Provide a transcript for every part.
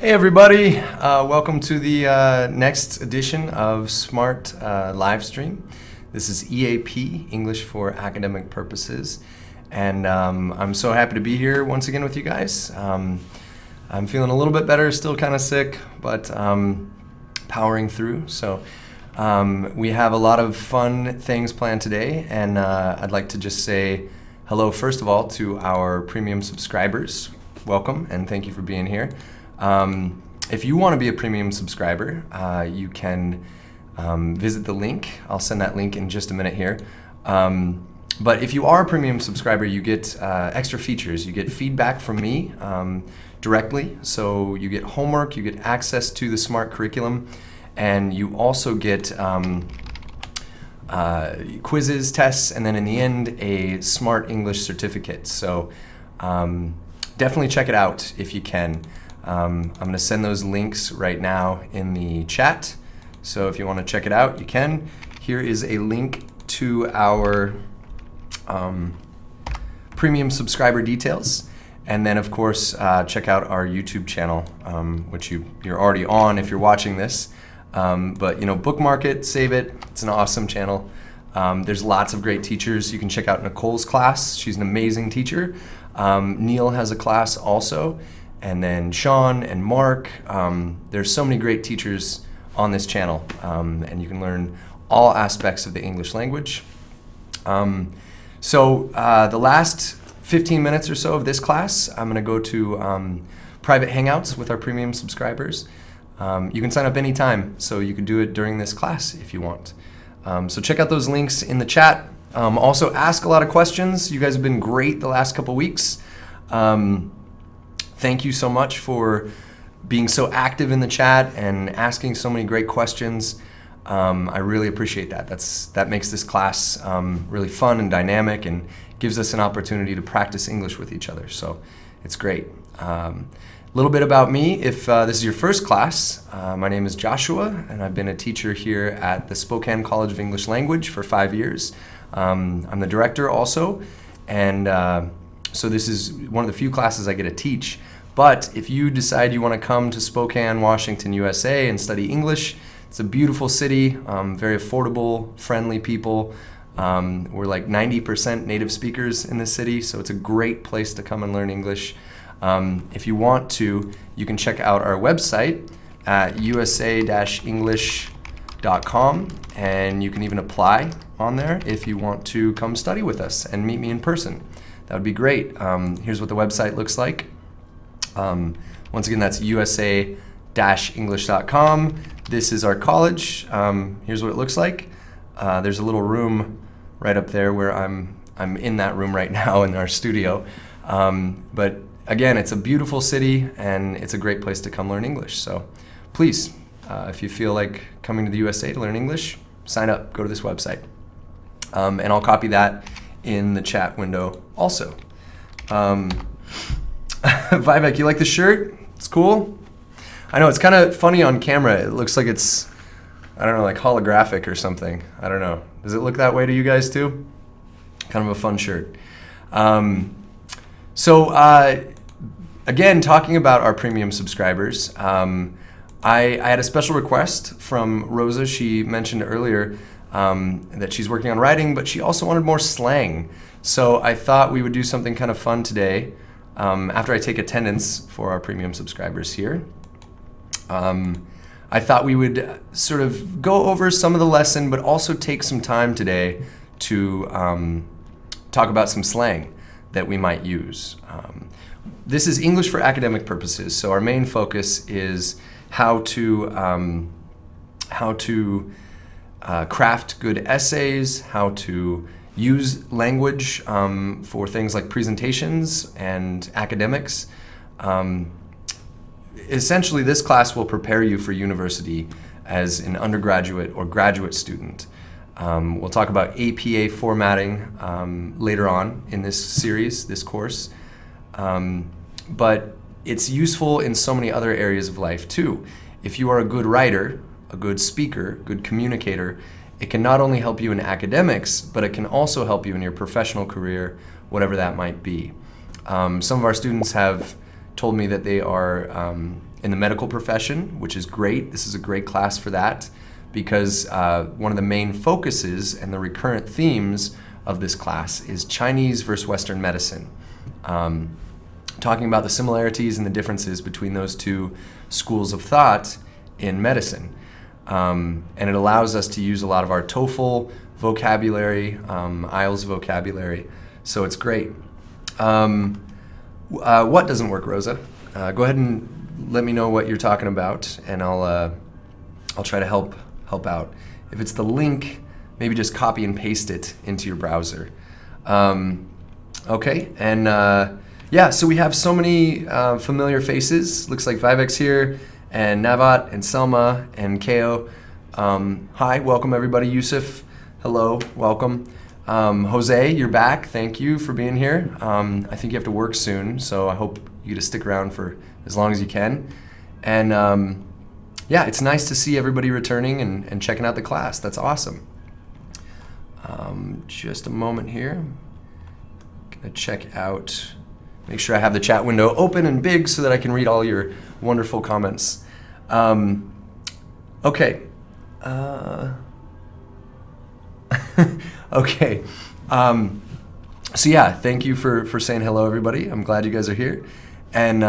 Hey everybody, welcome to the next edition of Smrt live stream. This is EAP, English for Academic Purposes, and I'm so happy to be here once again with you guys. I'm feeling a little bit better, still kind of sick, but powering through. So we have a lot of fun things planned today, and I'd like to just say hello first of all to our premium subscribers. Welcome and thank you for being here. If you want to be a premium subscriber, you can visit the link. I'll send that link in just a minute here. But if you are a premium subscriber, you get extra features. You get feedback from me directly. So you get homework, you get access to the Smrt curriculum, and you also get quizzes, tests, and then in the end, a Smrt English certificate. So definitely check it out if you can. I'm going to send those links right now in the chat. So if you want to check it out, you can. Here is a link to our premium subscriber details. And then, of course, check out our YouTube channel, which you're already on if you're watching this. But, bookmark it, save it. It's an awesome channel. There's lots of great teachers. You can check out Nicole's class. She's an amazing teacher. Neil has a class also. And then Sean and Mark. There's so many great teachers on this channel, and you can learn all aspects of the English language. So the last 15 minutes or so of this class, I'm going to go to private hangouts with our premium subscribers. You can sign up anytime, so you can do it during this class if you want. So check out those links in the chat. Also ask a lot of questions. You guys have been great the last couple weeks. Thank you so much for being so active in the chat and asking so many great questions. I really appreciate that. That makes this class really fun and dynamic and gives us an opportunity to practice English with each other. So it's great. A little bit about me. If this is your first class, my name is Joshua, and I've been a teacher here at the Spokane College of English Language for 5 years. I'm the director also, and so this is one of the few classes I get to teach. But if you decide you want to come to Spokane, Washington, USA and study English, it's a beautiful city, very affordable, friendly people. We're like 90% native speakers in this city, so it's a great place to come and learn English. If you want to, you can check out our website at usa-english.com, and you can even apply on there if you want to come study with us and meet me in person. That would be great. Here's what the website looks like. Once again, that's usa-english.com. This is our college. Here's what it looks like. There's a little room right up there where I'm in that room right now in our studio. But again, it's a beautiful city and it's a great place to come learn English. So please, if you feel like coming to the USA to learn English, sign up, go to this website. And I'll copy that in the chat window also. Vivek, you like the shirt? It's cool. I know it's kind of funny on camera. It looks like it's, I don't know, like holographic or something. I don't know. Does it look that way to you guys too? Kind of a fun shirt. Again, talking about our premium subscribers, I had a special request from Rosa. She mentioned earlier that she's working on writing, but she also wanted more slang. So I thought we would do something kind of fun today. After I take attendance for our premium subscribers here, I thought we would sort of go over some of the lesson, but also take some time today to talk about some slang that we might use. This is English for academic purposes, so our main focus is how to craft good essays, how to use language for things like presentations and academics. Essentially, this class will prepare you for university as an undergraduate or graduate student. We'll talk about APA formatting later on in this series, this course. But it's useful in so many other areas of life too. If you are a good writer, a good speaker, good communicator, it can not only help you in academics, but it can also help you in your professional career, whatever that might be. Some of our students have told me that they are in the medical profession, which is great. This is a great class for that because one of the main focuses and the recurrent themes of this class is Chinese versus Western medicine. Talking about the similarities and the differences between those two schools of thought in medicine. And it allows us to use a lot of our TOEFL vocabulary, IELTS vocabulary, so it's great. What doesn't work, Rosa? Go ahead and let me know what you're talking about, and I'll try to help out. If it's the link, maybe just copy and paste it into your browser. Okay, and yeah, so we have so many familiar faces. Looks like Vivek's here, and Navat, and Selma, and Keo. Hi, welcome everybody. Yusuf, hello, welcome. Jose, you're back. Thank you for being here. I think you have to work soon, so I hope you get to stick around for as long as you can. And yeah, it's nice to see everybody returning and checking out the class. That's awesome. Just a moment here. Gonna check out, make sure I have the chat window open and big so that I can read all your wonderful comments. Okay. Okay. So yeah, thank you for saying hello, everybody. I'm glad you guys are here. And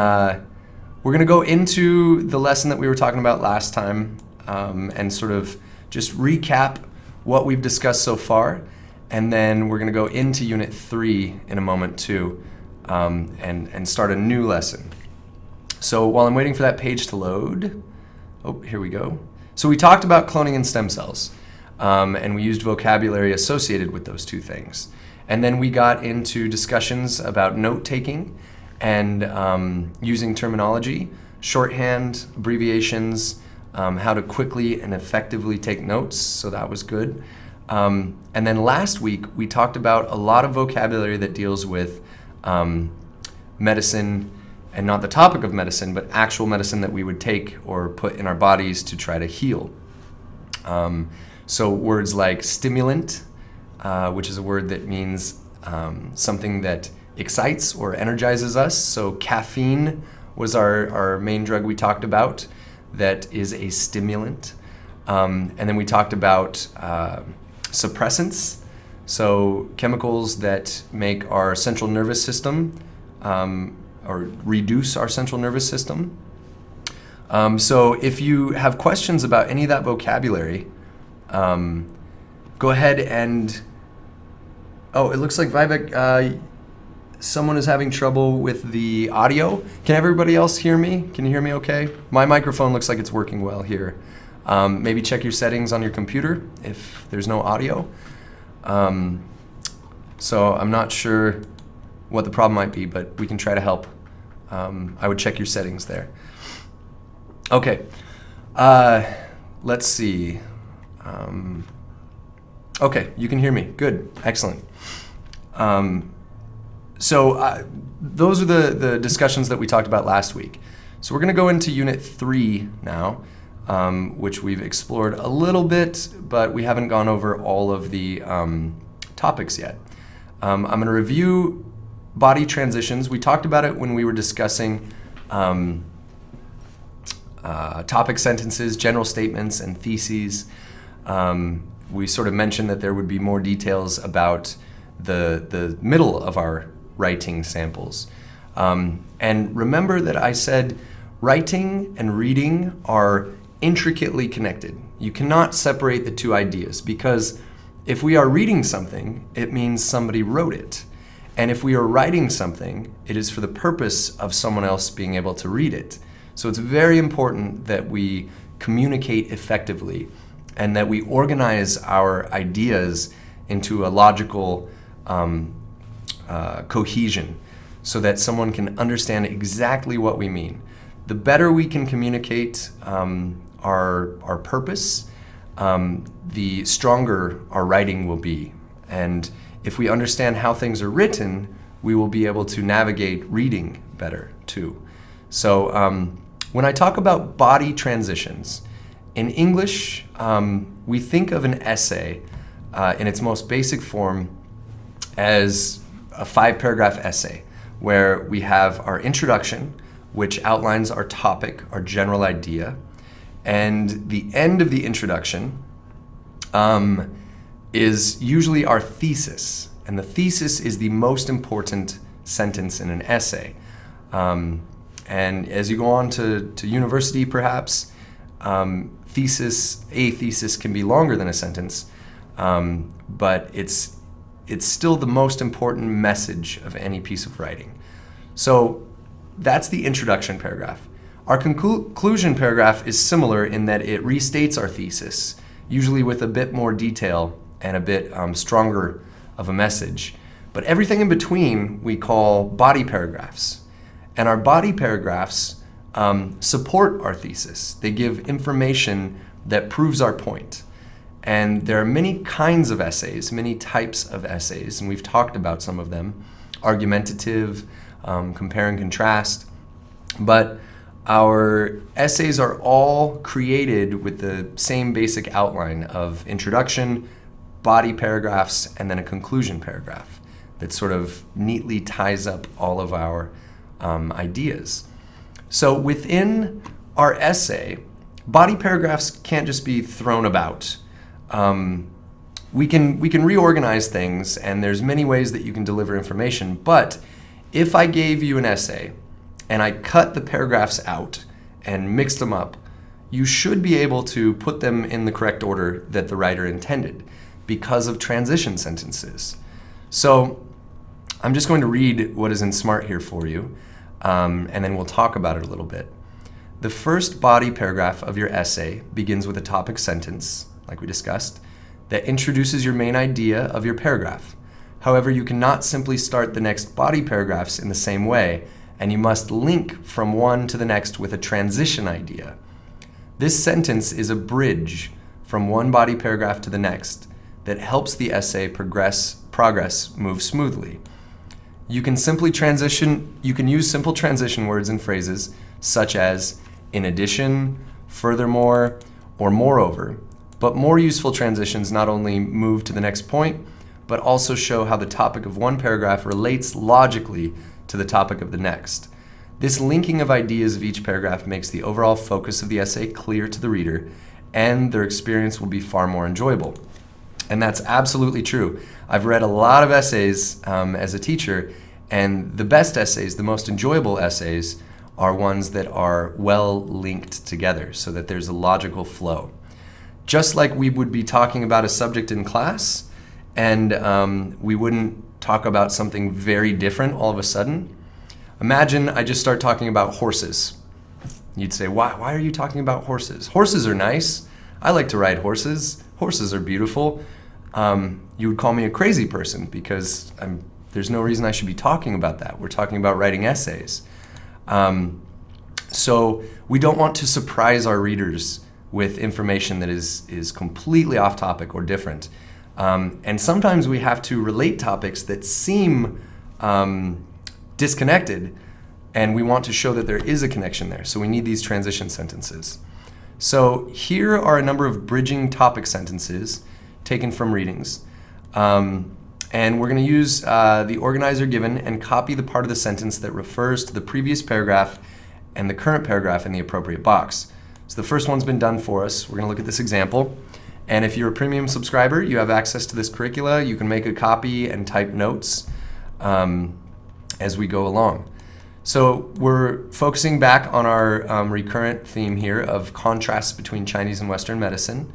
we're going to go into the lesson that we were talking about last time and sort of just recap what we've discussed so far. And then we're going to go into Unit 3 in a moment too and start a new lesson. So while I'm waiting for that page to load, oh, here we go. So we talked about cloning and stem cells. And we used vocabulary associated with those two things. And then we got into discussions about note-taking and using terminology, shorthand, abbreviations, how to quickly and effectively take notes, so that was good. And then last week, we talked about a lot of vocabulary that deals with medicine, and not the topic of medicine, but actual medicine that we would take or put in our bodies to try to heal. So words like stimulant, which is a word that means something that excites or energizes us. So caffeine was our main drug we talked about that is a stimulant. And then we talked about suppressants, so chemicals that make our central nervous system or reduce our central nervous system. So if you have questions about any of that vocabulary, go ahead and, oh, it looks like Vivek, someone is having trouble with the audio. Can everybody else hear me? Can you hear me okay? My microphone looks like it's working well here. Maybe check your settings on your computer if there's no audio. So I'm not sure what the problem might be, but we can try to help. I would check your settings there. Okay, let's see. Okay, you can hear me. Good, excellent. So those are the discussions that we talked about last week. So we're going to go into Unit 3 now, which we've explored a little bit, but we haven't gone over all of the topics yet. I'm going to review body transitions. We talked about it when we were discussing topic sentences, general statements, and theses. We sort of mentioned that there would be more details about the middle of our writing samples. And remember that I said writing and reading are intricately connected. You cannot separate the two ideas, because if we are reading something, it means somebody wrote it. And if we are writing something, it is for the purpose of someone else being able to read it. So it's very important that we communicate effectively and that we organize our ideas into a logical cohesion so that someone can understand exactly what we mean. The better we can communicate our purpose, the stronger our writing will be. And if we understand how things are written, we will be able to navigate reading better too. So when I talk about body transitions, in English, we think of an essay in its most basic form as a 5-paragraph essay where we have our introduction, which outlines our topic, our general idea. And the end of the introduction is usually our thesis. And the thesis is the most important sentence in an essay. And as you go on to university, perhaps, a thesis can be longer than a sentence, but it's still the most important message of any piece of writing. So that's the introduction paragraph. Our conclusion paragraph is similar in that it restates our thesis, usually with a bit more detail and a bit stronger of a message. But everything in between we call body paragraphs. And our body paragraphs support our thesis. They give information that proves our point. And there are many kinds of essays, many types of essays, and we've talked about some of them: argumentative, compare and contrast. But our essays are all created with the same basic outline of introduction, body paragraphs, and then a conclusion paragraph that sort of neatly ties up all of our ideas. So within our essay, body paragraphs can't just be thrown about. We can reorganize things, and there's many ways that you can deliver information. But if I gave you an essay and I cut the paragraphs out and mixed them up, you should be able to put them in the correct order that the writer intended because of transition sentences. So I'm just going to read what is in Smrt here for you, and then we'll talk about it a little bit. The first body paragraph of your essay begins with a topic sentence, like we discussed, that introduces your main idea of your paragraph. However, you cannot simply start the next body paragraphs in the same way, and you must link from one to the next with a transition idea. This sentence is a bridge from one body paragraph to the next that helps the essay progress move smoothly. You can use simple transition words and phrases such as in addition, furthermore, or moreover, but more useful transitions not only move to the next point, but also show how the topic of one paragraph relates logically to the topic of the next. This linking of ideas of each paragraph makes the overall focus of the essay clear to the reader, and their experience will be far more enjoyable. And that's absolutely true. I've read a lot of essays as a teacher, and the best essays, the most enjoyable essays, are ones that are well linked together so that there's a logical flow. Just like we would be talking about a subject in class, and we wouldn't talk about something very different all of a sudden. Imagine I just start talking about horses. You'd say, why are you talking about horses? Horses are nice. I like to ride horses. Horses are beautiful. You would call me a crazy person because there's no reason I should be talking about that. We're talking about writing essays. So we don't want to surprise our readers with information that is completely off topic or different. And sometimes we have to relate topics that seem disconnected, and we want to show that there is a connection there. So we need these transition sentences. So here are a number of bridging topic sentences taken from readings. And we're going to use the organizer given and copy the part of the sentence that refers to the previous paragraph and the current paragraph in the appropriate box. So the first one's been done for us. We're going to look at this example. And if you're a premium subscriber, you have access to this curricula. You can make a copy and type notes as we go along. So we're focusing back on our recurrent theme here of contrasts between Chinese and Western medicine.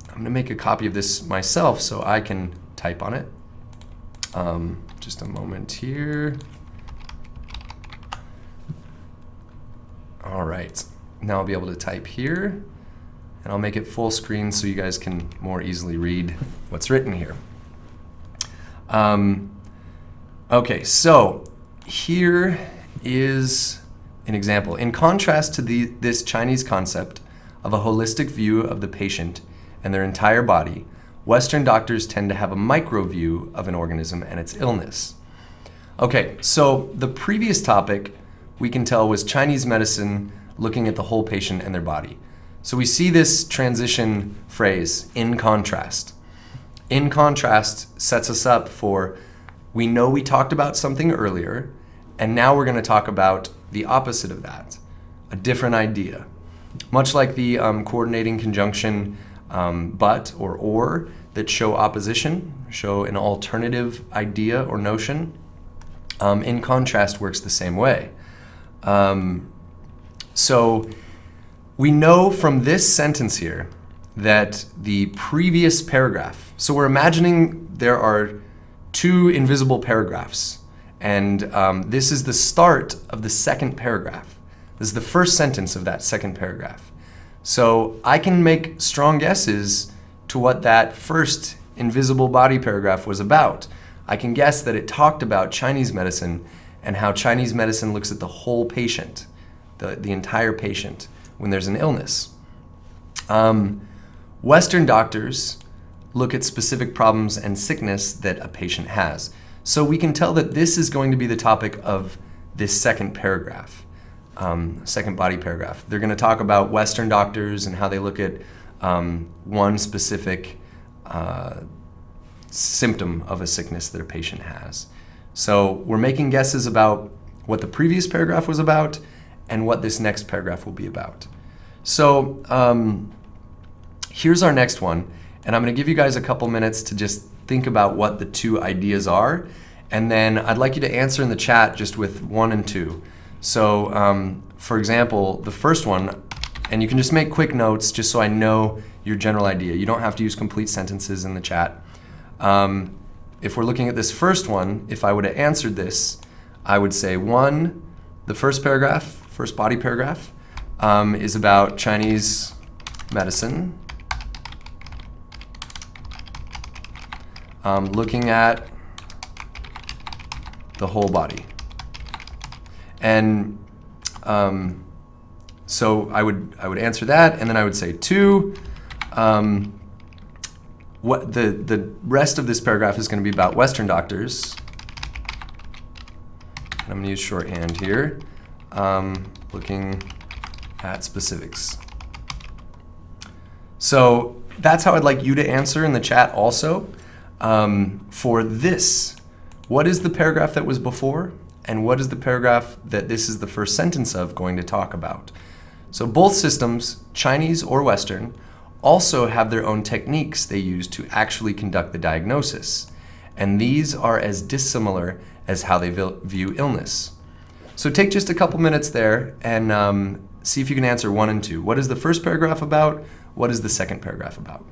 I'm going to make a copy of this myself so I can type on it. Just a moment here. All right, now I'll be able to type here, and I'll make it full screen so you guys can more easily read what's written here. Okay, so here is an example. In contrast to this Chinese concept of a holistic view of the patient and their entire body, Western doctors tend to have a micro view of an organism and its illness. Okay, so the previous topic we can tell was Chinese medicine looking at the whole patient and their body. So we see this transition phrase, in contrast. In contrast sets us up for, we know we talked about something earlier, and now we're going to talk about the opposite of that, a different idea. Much like the coordinating conjunction but or that show opposition, show an alternative idea or notion, in contrast works the same way. So we know from this sentence here that the previous paragraph, so we're imagining there are two invisible paragraphs, and this is the start of the second paragraph. This is the first sentence of that second paragraph. So I can make strong guesses to what that first invisible body paragraph was about. I can guess that it talked about Chinese medicine and how Chinese medicine looks at the whole patient, the entire patient, when there's an illness. Western doctors look at specific problems and sickness that a patient has. So we can tell that this is going to be the topic of this second paragraph, second body paragraph. They're going to talk about Western doctors and how they look at one specific symptom of a sickness that a patient has. So we're making guesses about what the previous paragraph was about and what this next paragraph will be about. So here's our next one, and I'm going to give you guys a couple minutes to just think about what the two ideas are, and then I'd like you to answer in the chat just with 1 and 2. So for example, the first one, and you can just make quick notes just so I know your general idea. You don't have to use complete sentences in the chat. If we're looking at this first one, if I would have answered this, I would say 1, the first paragraph, first body paragraph, is about Chinese medicine, looking at the whole body. And so I would answer that, and then I would say 2. What the rest of this paragraph is going to be about Western doctors. And I'm going to use shorthand here, looking at specifics. So that's how I'd like you to answer in the chat also. For this, what is the paragraph that was before, and what is the paragraph that this is the first sentence of going to talk about? So both systems, Chinese or Western, also have their own techniques they use to actually conduct the diagnosis, and these are as dissimilar as how they view illness. So take just a couple minutes there and see if you can answer 1 and 2. What is the first paragraph about? What is the second paragraph about?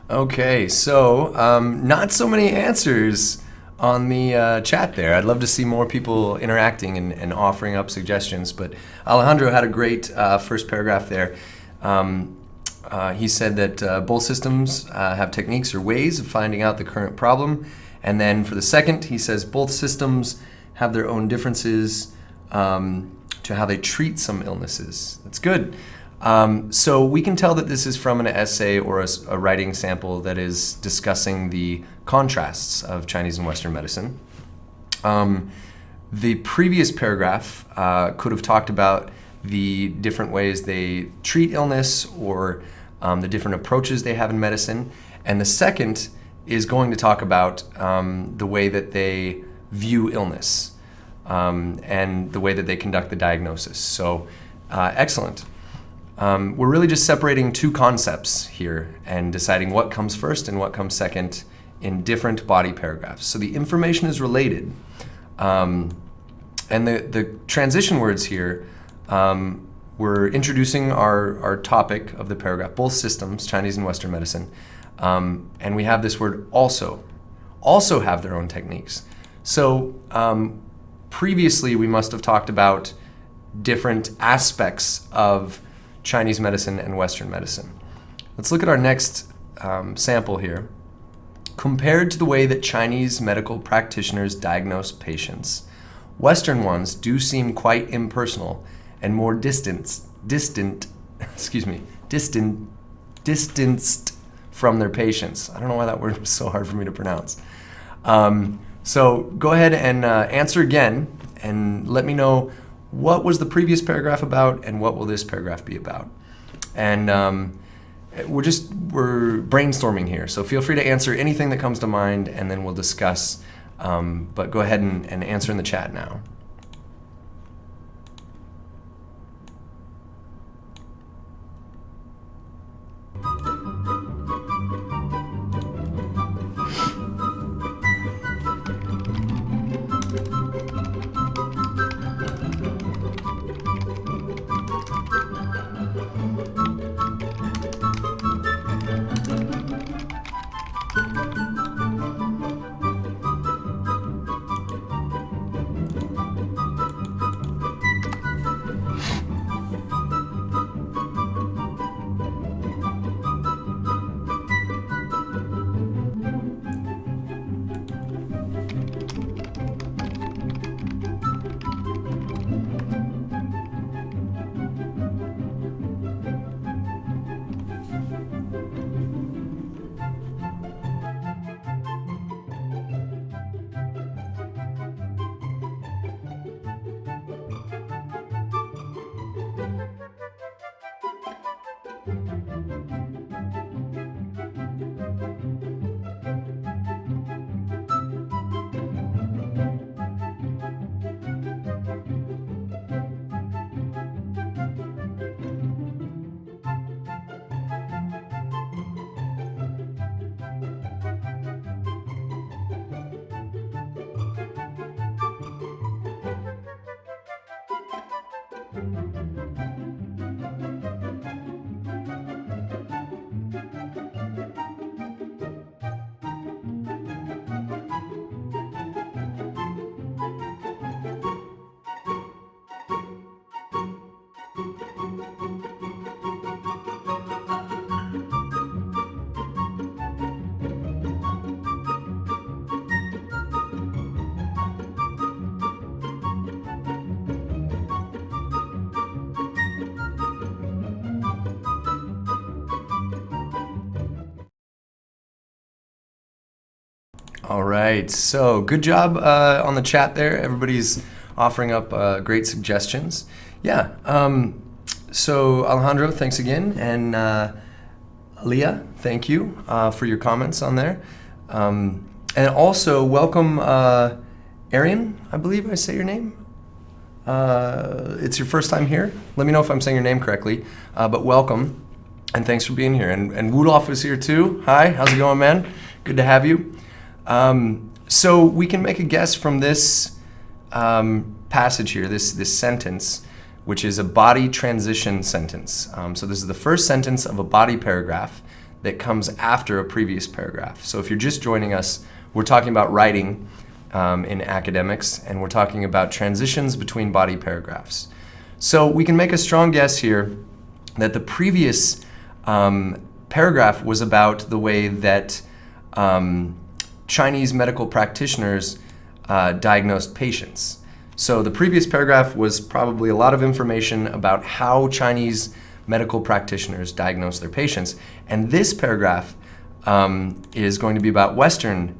Okay, so not so many answers on the chat there. I'd love to see more people interacting and offering up suggestions, but Alejandro had a great first paragraph there. He said that both systems have techniques or ways of finding out the current problem. And then for the second, he says both systems have their own differences to how they treat some illnesses. That's good. So we can tell that this is from an essay or a writing sample that is discussing the contrasts of Chinese and Western medicine. The previous paragraph could have talked about the different ways they treat illness or the different approaches they have in medicine. And the second is going to talk about the way that they view illness and the way that they conduct the diagnosis. So excellent. We're really just separating two concepts here and deciding what comes first and what comes second in different body paragraphs. So the information is related. And the transition words here, we're introducing our topic of the paragraph, both systems, Chinese and Western medicine. And we have this word also have their own techniques. So previously we must have talked about different aspects of Chinese medicine and Western medicine. Let's look at our next sample here. Compared to the way that Chinese medical practitioners diagnose patients, Western ones do seem quite impersonal and more distanced from their patients. I don't know why that word was so hard for me to pronounce. So go ahead and answer again and let me know what was the previous paragraph about and what will this paragraph be about. And we're brainstorming here, so feel free to answer anything that comes to mind and then we'll discuss. But go ahead and answer in the chat now. All right, so good job on the chat there. Everybody's offering up great suggestions. Yeah, so Alejandro, thanks again. And Leah, thank you for your comments on there. And also welcome Arian, I believe I say your name. It's your first time here. Let me know if I'm saying your name correctly, but welcome and thanks for being here. And Wudolf is here too. Hi, how's it going, man? Good to have you. So we can make a guess from this passage here, this sentence, which is a body transition sentence. So this is the first sentence of a body paragraph that comes after a previous paragraph. So if you're just joining us, we're talking about writing in academics, and we're talking about transitions between body paragraphs. So we can make a strong guess here that the previous paragraph was about the way that Chinese medical practitioners diagnosed patients. So the previous paragraph was probably a lot of information about how Chinese medical practitioners diagnose their patients. And this paragraph is going to be about Western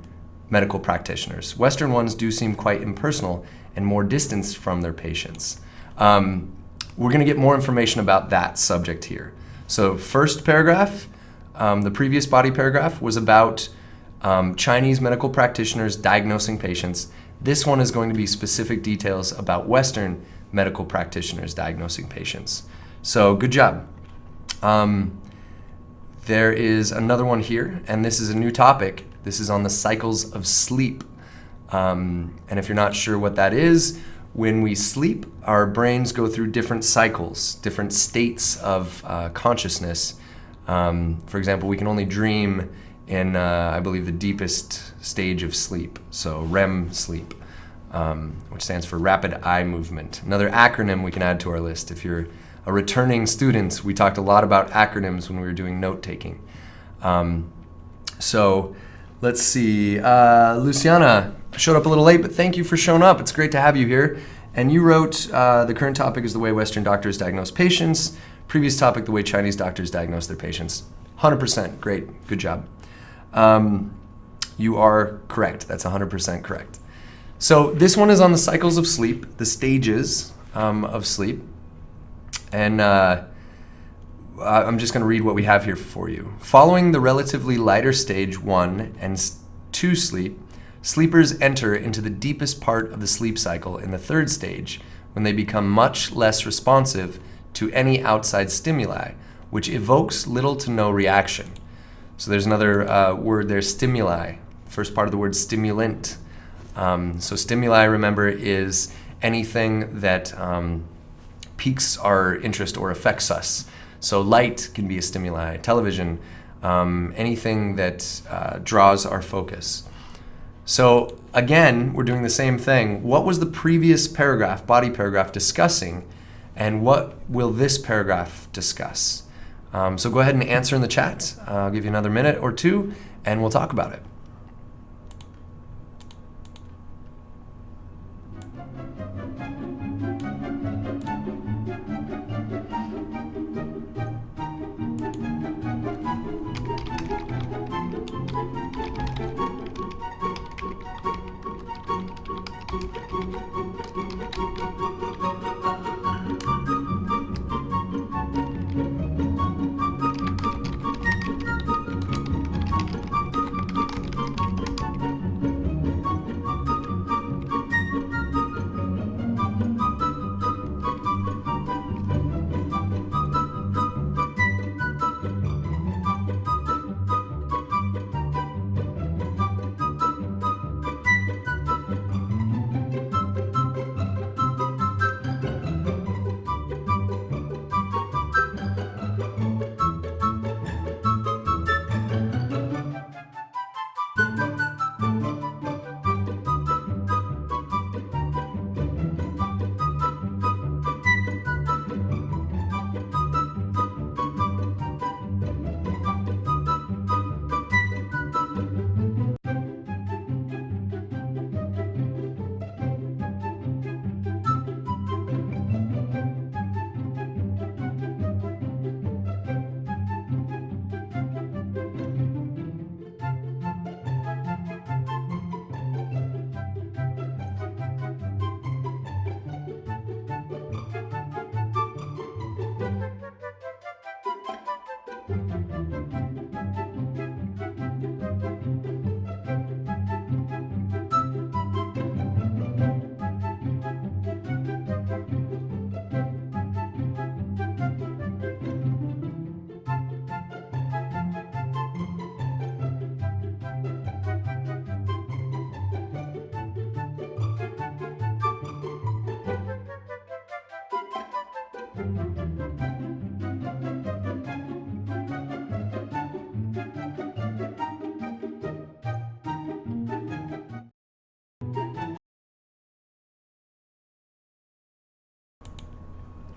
medical practitioners. Western ones do seem quite impersonal and more distanced from their patients. We're going to get more information about that subject here. So first paragraph, the previous body paragraph was about Chinese medical practitioners diagnosing patients. This one is going to be specific details about Western medical practitioners diagnosing patients. So good job. There is another one here, and this is a new topic. This is on the cycles of sleep. And if you're not sure what that is, when we sleep, our brains go through different cycles, different states of consciousness. For example, we can only dream in, I believe, the deepest stage of sleep, so REM sleep, which stands for rapid eye movement. Another acronym we can add to our list. If you're a returning student, we talked a lot about acronyms when we were doing note-taking. So let's see. Luciana showed up a little late, but thank you for showing up. It's great to have you here. And you wrote, the current topic is the way Western doctors diagnose patients. Previous topic, the way Chinese doctors diagnose their patients. 100%. Great. Good job. You are correct. That's 100% correct. So this one is on the cycles of sleep, the stages of sleep. And I'm just going to read what we have here for you. Following the relatively lighter stage 1 and 2 sleep, sleepers enter into the deepest part of the sleep cycle in the third stage, when they become much less responsive to any outside stimuli, which evokes little to no reaction. So there's another word there, stimuli. First part of the word, stimulant. So stimuli, remember, is anything that piques our interest or affects us. So light can be a stimuli, television, anything that draws our focus. So again, we're doing the same thing. What was the previous paragraph, body paragraph, discussing, and what will this paragraph discuss? So go ahead and answer in the chat. I'll give you another minute or two, and we'll talk about it.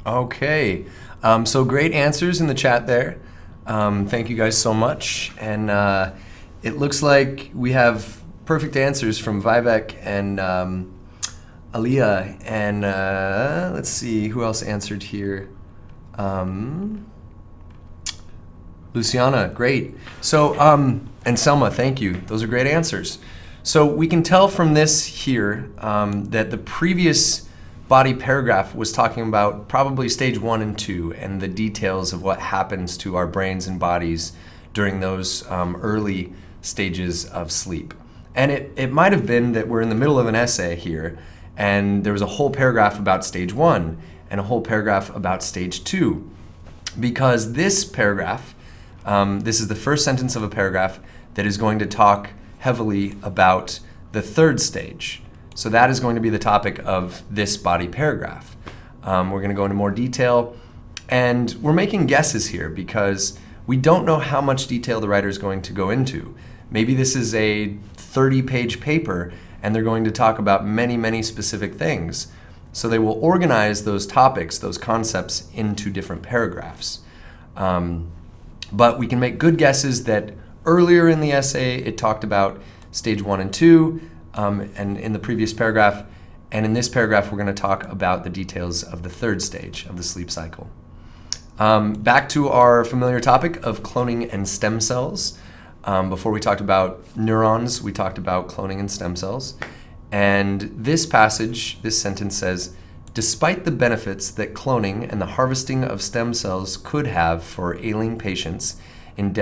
Okay, so great answers in the chat there. Thank you guys so much. And it looks like we have perfect answers from Vivek and Aliyah. And let's see, who else answered here? Luciana, great. So, and Selma, thank you. Those are great answers. So we can tell from this here that the previous body paragraph was talking about probably stage 1 and 2 and the details of what happens to our brains and bodies during those early stages of sleep. And it might have been that we're in the middle of an essay here and there was a whole paragraph about stage 1 and a whole paragraph about stage 2, because this paragraph, this is the first sentence of a paragraph that is going to talk heavily about the third stage. So that is going to be the topic of this body paragraph. We're going to go into more detail, and we're making guesses here because we don't know how much detail the writer is going to go into. Maybe this is a 30-page paper and they're going to talk about many, many specific things. So they will organize those topics, those concepts, into different paragraphs. But we can make good guesses that earlier in the essay it talked about stage 1 and 2, and in the previous paragraph, and in this paragraph we're going to talk about the details of the third stage of the sleep cycle. Back to our familiar topic of cloning and stem cells. Before we talked about neurons, we talked about cloning and stem cells. And this passage, this sentence says, despite the benefits that cloning and the harvesting of stem cells could have for ailing patients in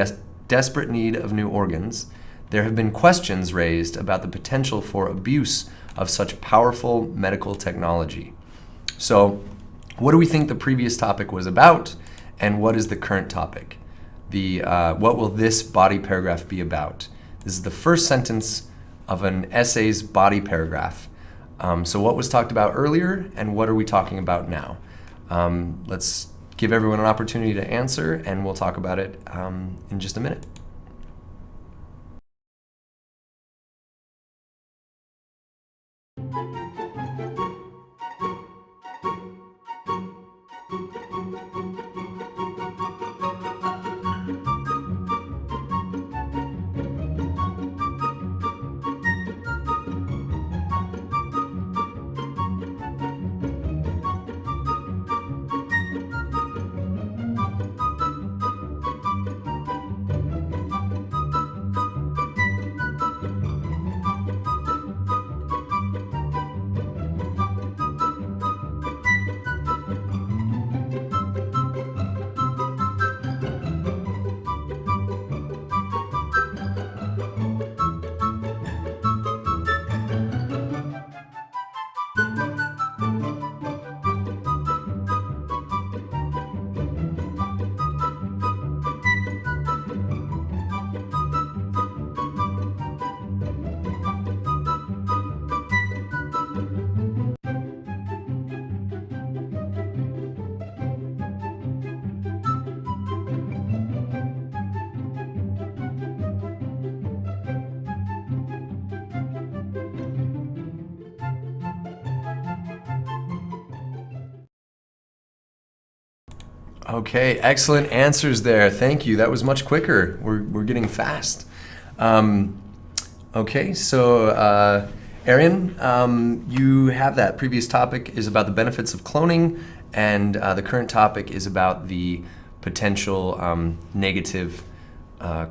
desperate need of new organs, there have been questions raised about the potential for abuse of such powerful medical technology. So, what do we think the previous topic was about, and what is the current topic? What will this body paragraph be about? This is the first sentence of an essay's body paragraph. So what was talked about earlier, and what are we talking about now? Let's give everyone an opportunity to answer, and we'll talk about it in just a minute. Okay, excellent answers there. Thank you. That was much quicker. We're getting fast. Okay, so Arian, you have that. Previous topic is about the benefits of cloning, and the current topic is about the potential negative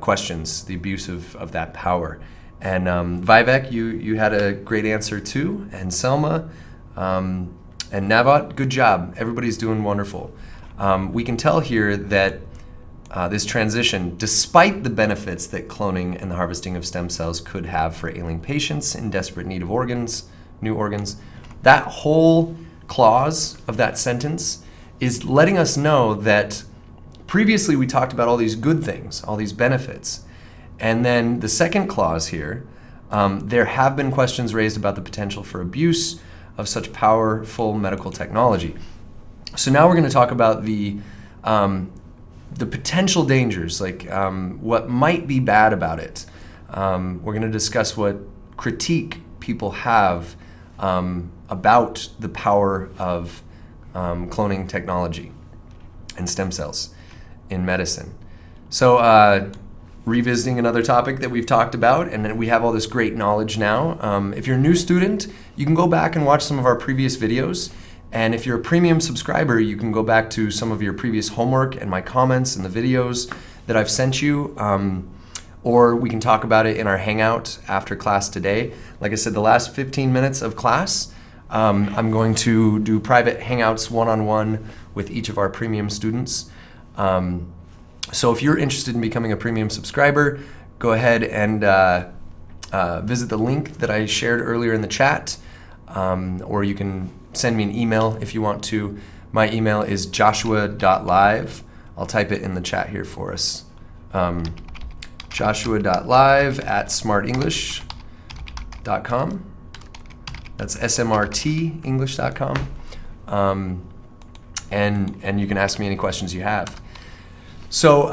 questions, the abuse of that power. And Vivek, you had a great answer too, and Selma, and Navat, good job. Everybody's doing wonderful. We can tell here that this transition, despite the benefits that cloning and the harvesting of stem cells could have for ailing patients in desperate need of new organs, that whole clause of that sentence is letting us know that previously we talked about all these good things, all these benefits. And then the second clause here, there have been questions raised about the potential for abuse of such powerful medical technology. So now we're going to talk about the potential dangers, like what might be bad about it. We're going to discuss what critique people have about the power of cloning technology and stem cells in medicine. So revisiting another topic that we've talked about, and then we have all this great knowledge now. If you're a new student, you can go back and watch some of our previous videos. And if you're a premium subscriber, you can go back to some of your previous homework and my comments and the videos that I've sent you. Or we can talk about it in our hangout after class today. Like I said, the last 15 minutes of class, I'm going to do private hangouts one-on-one with each of our premium students. So if you're interested in becoming a premium subscriber, go ahead and visit the link that I shared earlier in the chat, or you can send me an email if you want to. My email is joshua.live. I'll type it in the chat here for us. joshua.live@smartenglish.com. That's smrtenglish.com. And you can ask me any questions you have. So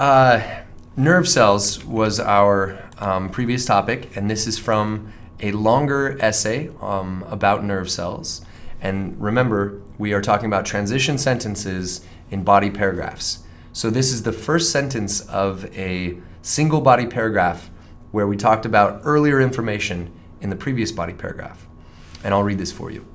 nerve cells was our previous topic, and this is from a longer essay about nerve cells. And remember, we are talking about transition sentences in body paragraphs. So this is the first sentence of a single body paragraph where we talked about earlier information in the previous body paragraph. And I'll read this for you.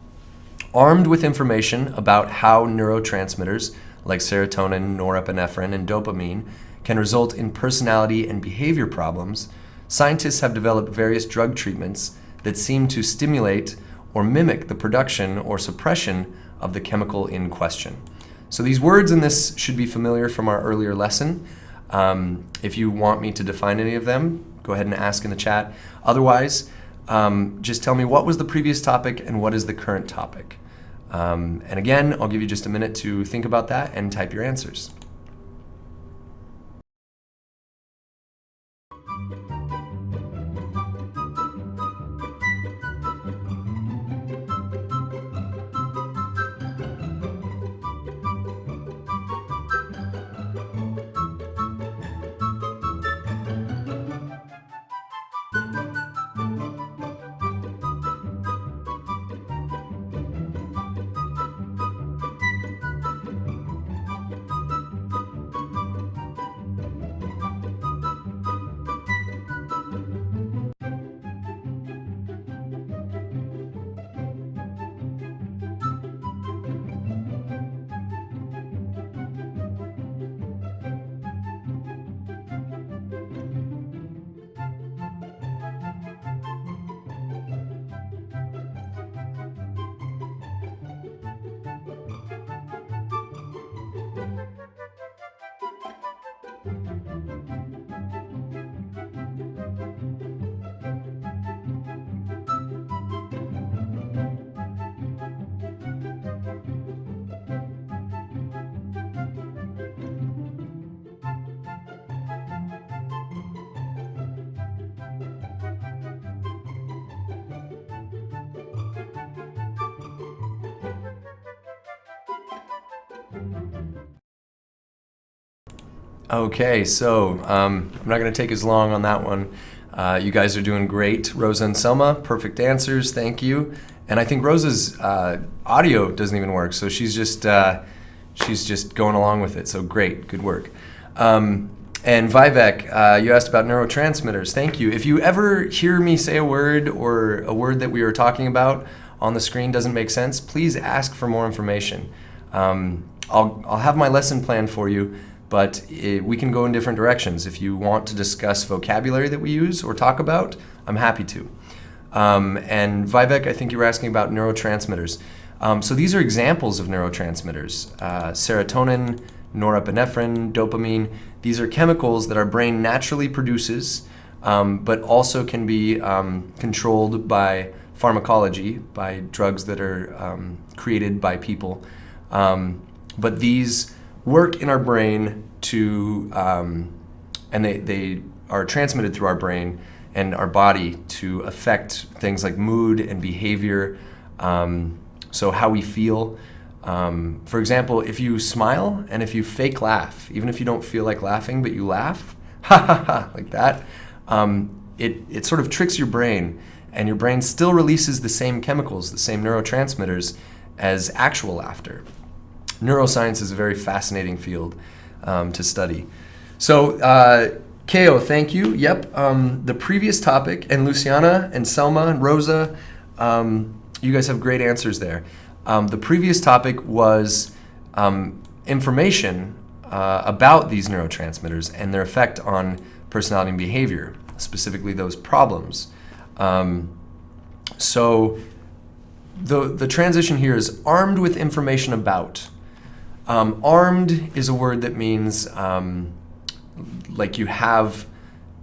Armed with information about how neurotransmitters like serotonin, norepinephrine, and dopamine can result in personality and behavior problems, scientists have developed various drug treatments that seem to stimulate or mimic the production or suppression of the chemical in question. So these words in this should be familiar from our earlier lesson. If you want me to define any of them, go ahead and ask in the chat. Otherwise, just tell me what was the previous topic and what is the current topic. And again, I'll give you just a minute to think about that and type your answers. Okay, so I'm not going to take as long on that one. You guys are doing great. Rosa and Selma, perfect answers. Thank you. And I think Rosa's audio doesn't even work, so she's just going along with it. So great, good work. And Vivek, you asked about neurotransmitters. Thank you. If you ever hear me say a word or a word that we were talking about on the screen doesn't make sense, please ask for more information. I'll have my lesson plan for you, but we can go in different directions. If you want to discuss vocabulary that we use or talk about, I'm happy to. And Vivek, I think you were asking about neurotransmitters. So these are examples of neurotransmitters. Serotonin, norepinephrine, dopamine. These are chemicals that our brain naturally produces, but also can be controlled by pharmacology, by drugs that are created by people. But these work in our brain to, and they are transmitted through our brain and our body to affect things like mood and behavior, so how we feel. For example, if you smile and if you fake laugh, even if you don't feel like laughing, but you laugh, ha ha ha, like that, it sort of tricks your brain, and your brain still releases the same chemicals, the same neurotransmitters as actual laughter. neuroscience is a very fascinating field to study. So, Keo, thank you. Yep, the previous topic, and Luciana and Selma and Rosa, you guys have great answers there. The previous topic was information about these neurotransmitters and their effect on personality and behavior, specifically those problems. So the transition here is armed with information about. Armed is a word that means like you have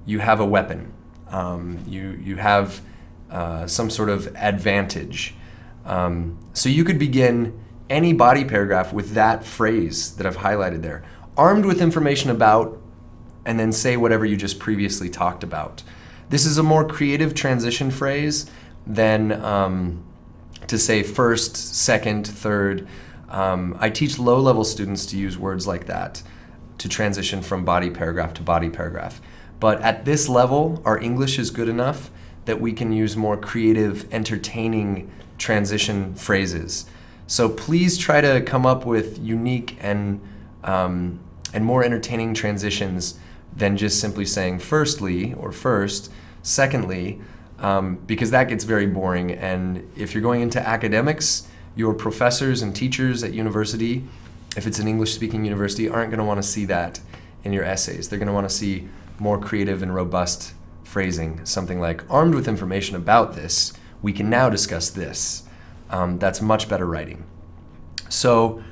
a weapon. You have some sort of advantage. So you could begin any body paragraph with that phrase that I've highlighted there. Armed with information about, and then say whatever you just previously talked about. This is a more creative transition phrase than to say first, second, third. I teach low-level students to use words like that to transition from body paragraph to body paragraph. But at this level, our English is good enough that we can use more creative, entertaining transition phrases. So please try to come up with unique and more entertaining transitions than just simply saying firstly or first, secondly, because that gets very boring. And if you're going into academics, your professors and teachers at university, if it's an English-speaking university, aren't going to want to see that in your essays. They're going to want to see more creative and robust phrasing, something like, armed with information about this, we can now discuss this. That's much better writing. So,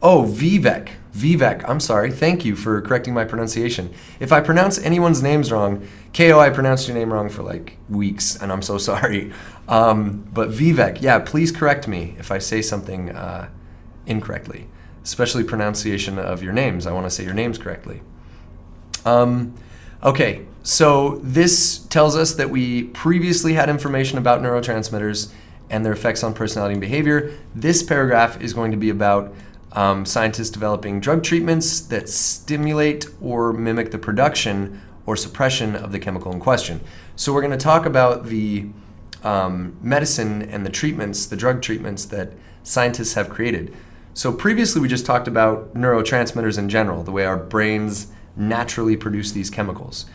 Vivek, I'm sorry. Thank you for correcting my pronunciation. If I pronounce anyone's names wrong, Ko, I pronounced your name wrong for like weeks, and I'm so sorry. But Vivek, yeah, please correct me if I say something incorrectly, especially pronunciation of your names. I want to say your names correctly. Okay, so this tells us that we previously had information about neurotransmitters and their effects on personality and behavior. This paragraph is going to be about scientists developing drug treatments that stimulate or mimic the production or suppression of the chemical in question. So we're going to talk about the medicine and the treatments, the drug treatments that scientists have created. So previously we just talked about neurotransmitters in general, the way our brains naturally produce these chemicals.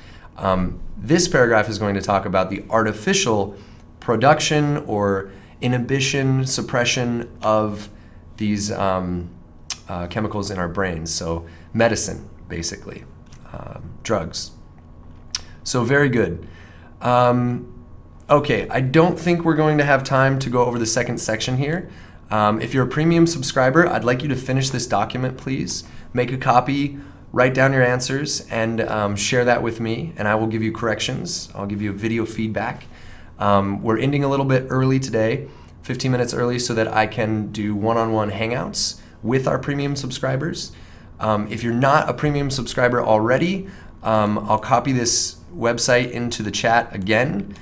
This paragraph is going to talk about the artificial production or inhibition, suppression of these chemicals in our brains. So medicine, basically, drugs. So very good. Okay, I don't think we're going to have time to go over the second section here. If you're a premium subscriber, I'd like you to finish this document, please. Make a copy, write down your answers, and share that with me, and I will give you corrections. I'll give you video feedback. We're ending a little bit early today, 15 minutes early, so that I can do one-on-one hangouts with our premium subscribers. If you're not a premium subscriber already, I'll copy this website into the chat again.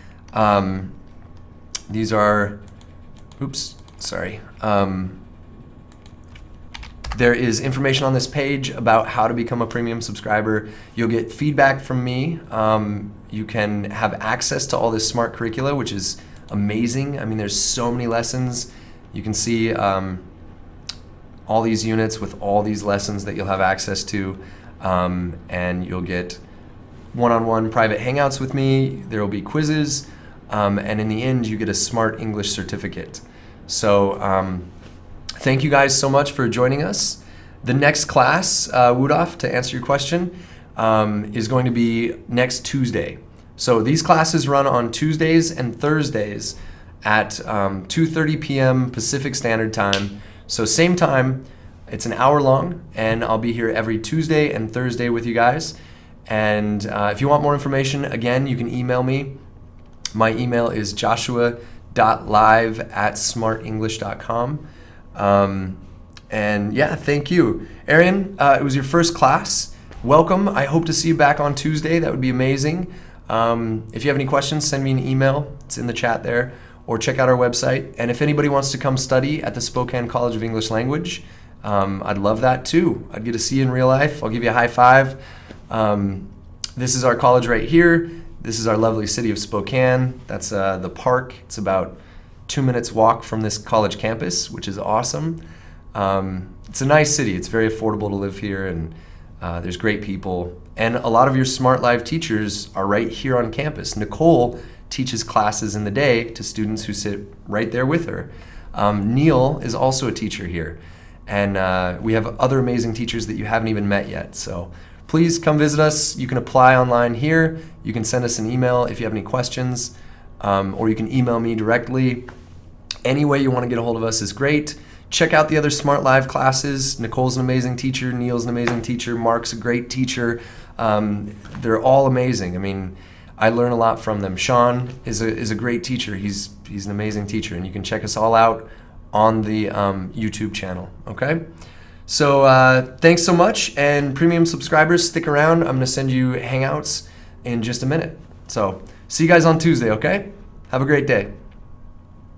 These are, there is information on this page about how to become a premium subscriber. You'll get feedback from me. You can have access to all this Smrt curricula, which is amazing. I mean, there's so many lessons. You can see all these units with all these lessons that you'll have access to, and you'll get one-on-one private hangouts with me. There will be quizzes, and in the end, you get a Smrt English certificate. So thank you guys so much for joining us. The next class, Wudolf, to answer your question, is going to be next Tuesday. So these classes run on Tuesdays and Thursdays at 2:30 p.m. Pacific Standard Time. So same time, it's an hour long, and I'll be here every Tuesday and Thursday with you guys. And if you want more information, again, you can email me. My email is joshua.live@smartenglish.com. And yeah, thank you. Arian, it was your first class. Welcome. I hope to see you back on Tuesday. That would be amazing. If you have any questions, send me an email. It's in the chat there. Or check out our website. And if anybody wants to come study at the Spokane College of English Language, I'd love that too. I'd get to see you in real life. I'll give you a high five. This is our college right here. This is our lovely city of Spokane. That's the park. It's about 2 minutes walk from this college campus, which is awesome. It's a nice city. It's very affordable to live here, and there's great people. And a lot of your Smrt Live teachers are right here on campus. Nicole teaches classes in the day to students who sit right there with her. Neil is also a teacher here. And we have other amazing teachers that you haven't even met yet. So please come visit us. You can apply online here. You can send us an email if you have any questions, or you can email me directly. Any way you want to get a hold of us is great. Check out the other Smrt Live classes. Nicole's an amazing teacher. Neil's an amazing teacher. Mark's a great teacher. They're all amazing. I mean, I learn a lot from them. Sean is a great teacher. He's an amazing teacher, and you can check us all out on the YouTube channel, okay? So thanks so much, and premium subscribers, stick around. I'm gonna send you Hangouts in just a minute. So see you guys on Tuesday, okay? Have a great day.